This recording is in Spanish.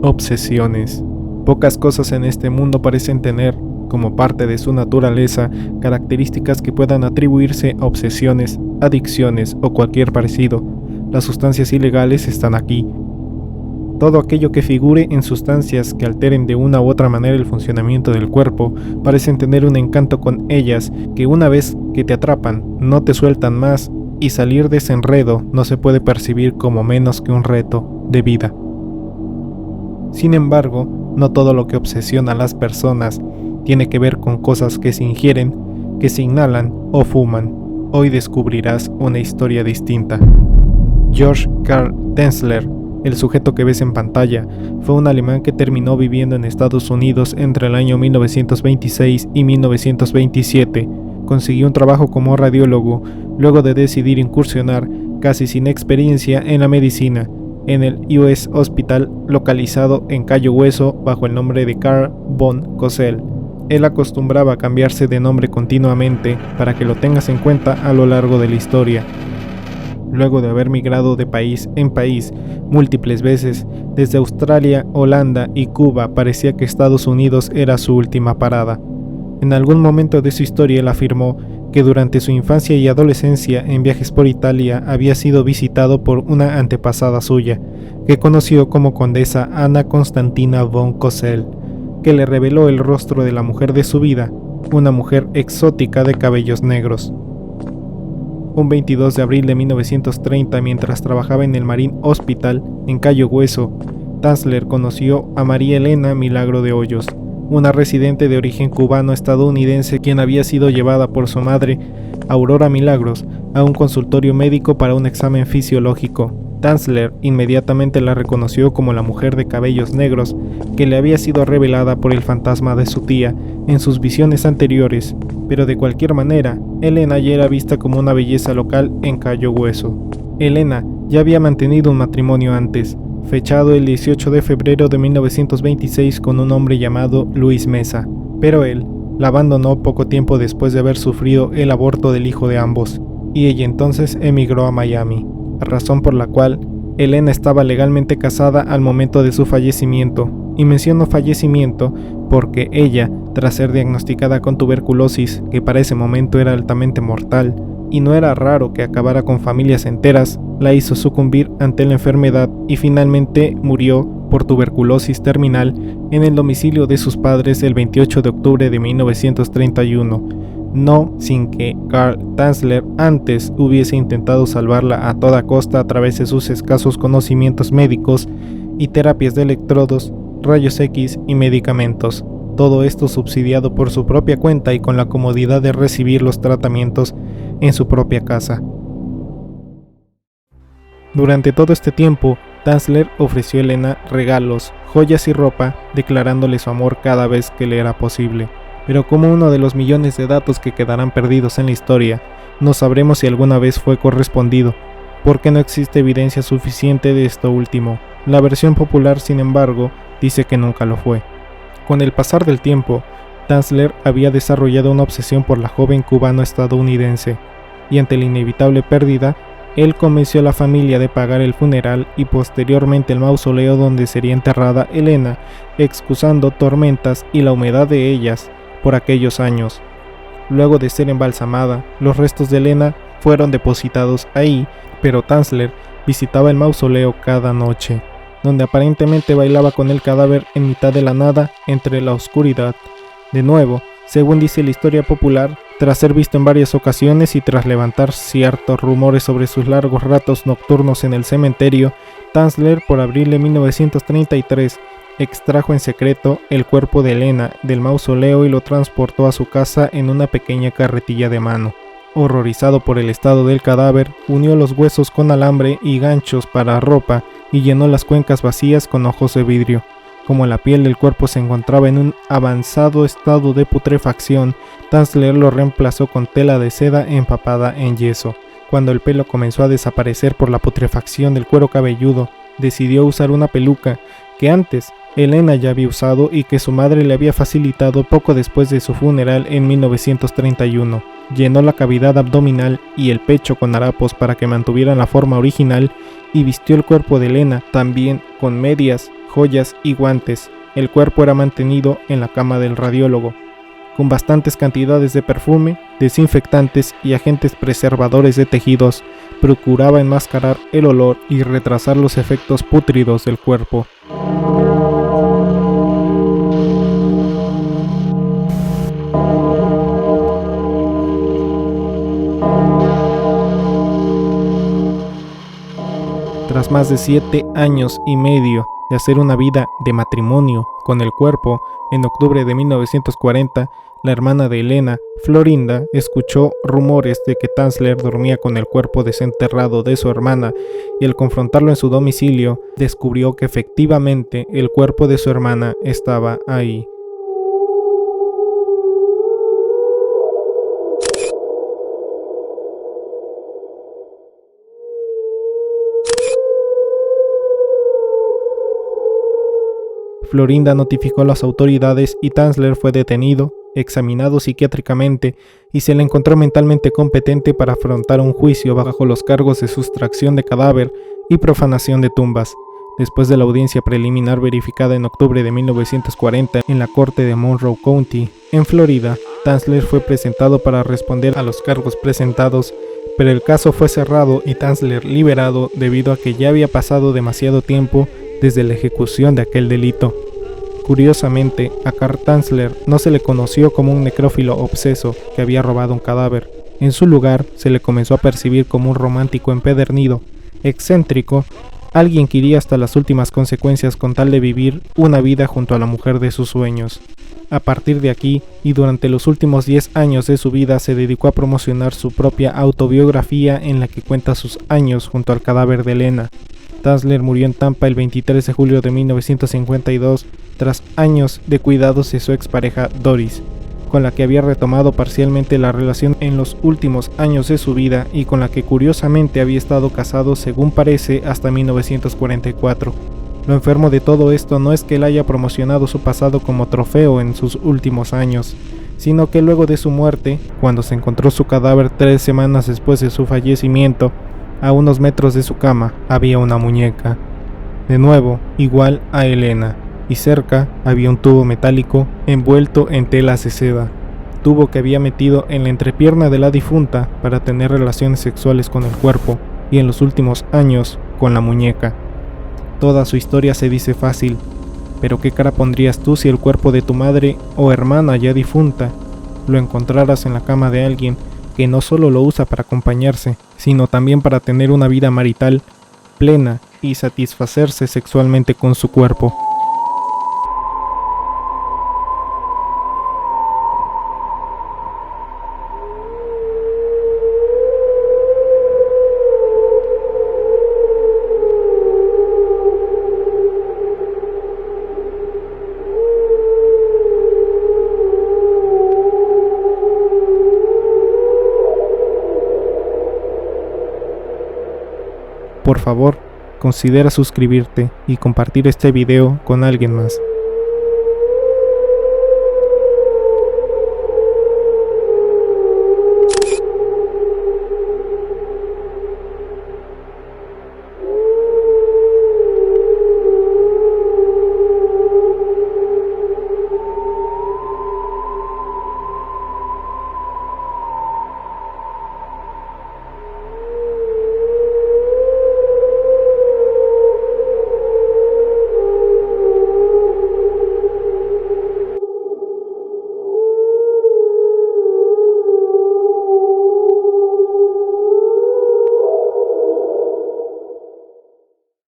Obsesiones. Pocas cosas en este mundo parecen tener, como parte de su naturaleza, características que puedan atribuirse a obsesiones, adicciones o cualquier parecido. Las sustancias ilegales están aquí. Todo aquello que figure en sustancias que alteren de una u otra manera el funcionamiento del cuerpo, parecen tener un encanto con ellas que una vez que te atrapan, no te sueltan más, y salir de ese enredo no se puede percibir como menos que un reto de vida. Sin embargo, no todo lo que obsesiona a las personas tiene que ver con cosas que se ingieren, que se inhalan o fuman. Hoy descubrirás una historia distinta. Georg Karl Tanzler, el sujeto que ves en pantalla, fue un alemán que terminó viviendo en Estados Unidos entre el año 1926 y 1927. Consiguió un trabajo como radiólogo, luego de decidir incursionar, casi sin experiencia, en la medicina, en el US Hospital localizado en Cayo Hueso bajo el nombre de Karl von Cosel. Él acostumbraba a cambiarse de nombre continuamente para que lo tengas en cuenta a lo largo de la historia. Luego de haber migrado de país en país múltiples veces, desde Australia, Holanda y Cuba, parecía que Estados Unidos era su última parada. En algún momento de su historia él afirmó que durante su infancia y adolescencia en viajes por Italia había sido visitado por una antepasada suya, que conoció como condesa Ana Constantina von Cosel, que le reveló el rostro de la mujer de su vida, una mujer exótica de cabellos negros. Un 22 de abril de 1930, mientras trabajaba en el Marine Hospital en Cayo Hueso, Tanzler conoció a María Elena Milagro de Hoyos, una residente de origen cubano-estadounidense quien había sido llevada por su madre, Aurora Milagros, a un consultorio médico para un examen fisiológico. Tanzler inmediatamente la reconoció como la mujer de cabellos negros que le había sido revelada por el fantasma de su tía en sus visiones anteriores, pero de cualquier manera, Elena ya era vista como una belleza local en Cayo Hueso. Elena ya había mantenido un matrimonio antes, fechado el 18 de febrero de 1926 con un hombre llamado Luis Mesa, pero él la abandonó poco tiempo después de haber sufrido el aborto del hijo de ambos, y ella entonces emigró a Miami, razón por la cual Elena estaba legalmente casada al momento de su fallecimiento, y menciono fallecimiento porque ella, tras ser diagnosticada con tuberculosis, que para ese momento era altamente mortal, y no era raro que acabara con familias enteras, la hizo sucumbir ante la enfermedad y finalmente murió por tuberculosis terminal en el domicilio de sus padres el 28 de octubre de 1931, no sin que Karl Tanzler antes hubiese intentado salvarla a toda costa a través de sus escasos conocimientos médicos y terapias de electrodos, rayos X y medicamentos. Todo esto subsidiado por su propia cuenta y con la comodidad de recibir los tratamientos en su propia casa. Durante todo este tiempo, Tanzler ofreció a Elena regalos, joyas y ropa, declarándole su amor cada vez que le era posible. Pero como uno de los millones de datos que quedarán perdidos en la historia, no sabremos si alguna vez fue correspondido, porque no existe evidencia suficiente de esto último. La versión popular, sin embargo, dice que nunca lo fue. Con el pasar del tiempo, Tanzler había desarrollado una obsesión por la joven cubano-estadounidense, y ante la inevitable pérdida, él convenció a la familia de pagar el funeral y posteriormente el mausoleo donde sería enterrada Elena, excusando tormentas y la humedad de ellas por aquellos años. Luego de ser embalsamada, los restos de Elena fueron depositados ahí, pero Tanzler visitaba el mausoleo cada noche, donde aparentemente bailaba con el cadáver en mitad de la nada entre la oscuridad. De nuevo, según dice la historia popular, tras ser visto en varias ocasiones y tras levantar ciertos rumores sobre sus largos ratos nocturnos en el cementerio, Tanzler, por abril de 1933, extrajo en secreto el cuerpo de Elena del mausoleo y lo transportó a su casa en una pequeña carretilla de mano. Horrorizado por el estado del cadáver, unió los huesos con alambre y ganchos para ropa y llenó las cuencas vacías con ojos de vidrio. Como la piel del cuerpo se encontraba en un avanzado estado de putrefacción, Tanzler lo reemplazó con tela de seda empapada en yeso. Cuando el pelo comenzó a desaparecer por la putrefacción del cuero cabelludo, decidió usar una peluca que antes Elena ya había usado y que su madre le había facilitado poco después de su funeral en 1931. Llenó la cavidad abdominal y el pecho con harapos para que mantuvieran la forma original y vistió el cuerpo de Elena también con medias, joyas y guantes. El cuerpo era mantenido en la cama del radiólogo, con bastantes cantidades de perfume, desinfectantes y agentes preservadores de tejidos. Procuraba enmascarar el olor y retrasar los efectos pútridos del cuerpo. Tras más de 7 años y medio de hacer una vida de matrimonio con el cuerpo, en octubre de 1940, la hermana de Elena, Florinda, escuchó rumores de que Tanzler dormía con el cuerpo desenterrado de su hermana, y al confrontarlo en su domicilio, descubrió que efectivamente el cuerpo de su hermana estaba ahí. Florinda notificó a las autoridades y Tanzler fue detenido, examinado psiquiátricamente y se le encontró mentalmente competente para afrontar un juicio bajo los cargos de sustracción de cadáver y profanación de tumbas. Después de la audiencia preliminar verificada en octubre de 1940 en la corte de Monroe County, en Florida, Tanzler fue presentado para responder a los cargos presentados, pero el caso fue cerrado y Tanzler liberado debido a que ya había pasado demasiado tiempo desde la ejecución de aquel delito. Curiosamente, a Carl Tanzler no se le conoció como un necrófilo obseso que había robado un cadáver. En su lugar, se le comenzó a percibir como un romántico empedernido, excéntrico, alguien que iría hasta las últimas consecuencias con tal de vivir una vida junto a la mujer de sus sueños. A partir de aquí, y durante los últimos 10 años de su vida, se dedicó a promocionar su propia autobiografía en la que cuenta sus años junto al cadáver de Elena. Tanzler murió en Tampa el 23 de julio de 1952 tras años de cuidados de su expareja Doris, con la que había retomado parcialmente la relación en los últimos años de su vida y con la que curiosamente había estado casado según parece hasta 1944. Lo enfermo de todo esto no es que él haya promocionado su pasado como trofeo en sus últimos años, sino que luego de su muerte, cuando se encontró su cadáver 3 semanas después de su fallecimiento, a unos metros de su cama había una muñeca, de nuevo igual a Elena, y cerca había un tubo metálico envuelto en telas de seda, tubo que había metido en la entrepierna de la difunta para tener relaciones sexuales con el cuerpo y en los últimos años con la muñeca. Toda su historia se dice fácil, pero ¿qué cara pondrías tú si el cuerpo de tu madre o hermana ya difunta lo encontraras en la cama de alguien que no solo lo usa para acompañarse, sino también para tener una vida marital plena y satisfacerse sexualmente con su cuerpo? Por favor, considera suscribirte y compartir este video con alguien más.